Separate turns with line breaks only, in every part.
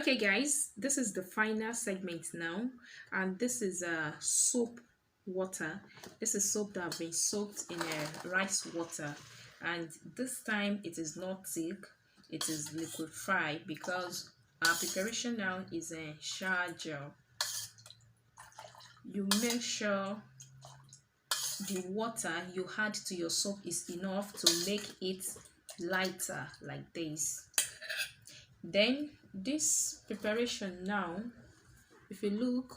Okay, guys, this is the final segment now, and this is soap water. This is soap that have been soaked in rice water, and this time it is not thick, it is liquefied because our preparation now is a shower gel. You make sure the water you add to your soap is enough to make it lighter like this. Then this preparation now, if you look,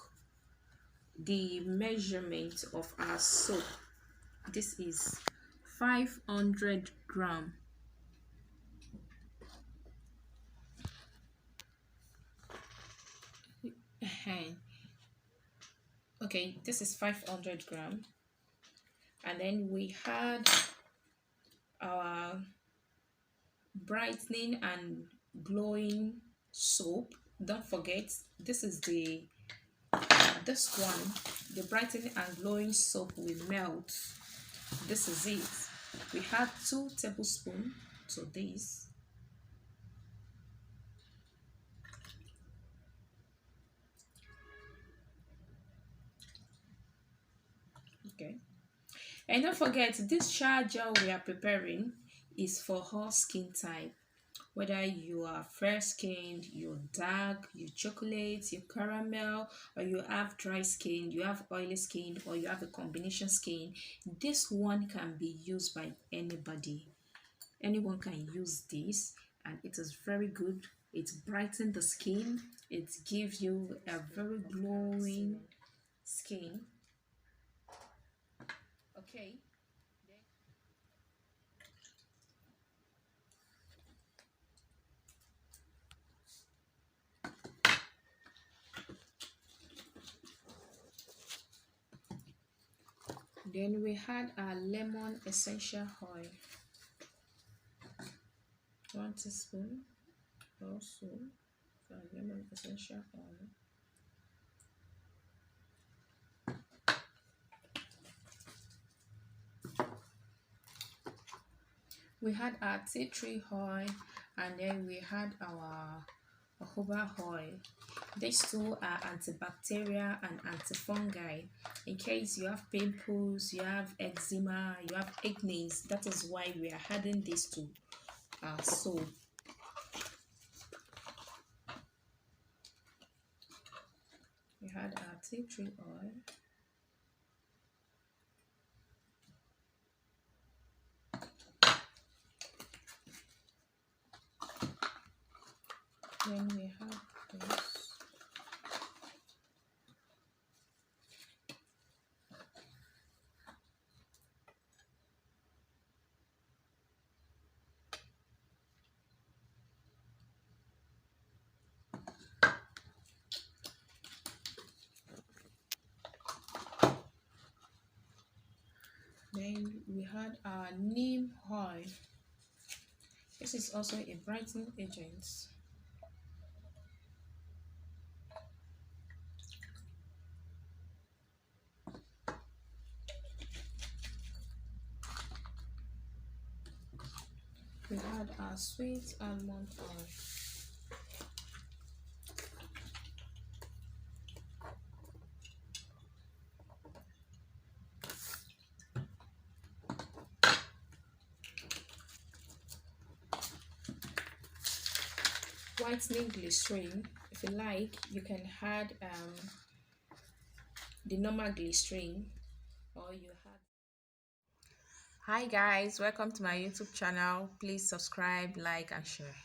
the measurement of our soap, this is 500 gram. Okay, this is 500 gram, and then we had our brightening and glowing soap. Don't forget, this is this one, the brightening and glowing soap will melt. This is it. We have 2 tablespoons to this. Okay, and don't forget, this shower gel we are preparing is for all skin type. Whether you are fair skinned, you're dark, you chocolate, you caramel, or you have dry skin, you have oily skin, or you have a combination skin, this one can be used by anybody. Anyone can use this, and it is very good. It brightens the skin, it gives you a very glowing skin. Okay. Then we had our lemon essential oil, 1 teaspoon also for lemon essential oil. We had our tea tree oil, and then we had our jojoba oil. These two are antibacterial and antifungal. In case you have pimples, you have eczema, you have acne, that is why we are adding these to our soap. We had our tea tree oil. Then we have this. Then we had our neem oil. This is also a brightening agent. We had our sweet almond oil. Whitening glycerin. If you like, you can add the normal glycerin, or you have. Hi guys, welcome to my YouTube channel. Please subscribe, like, and share.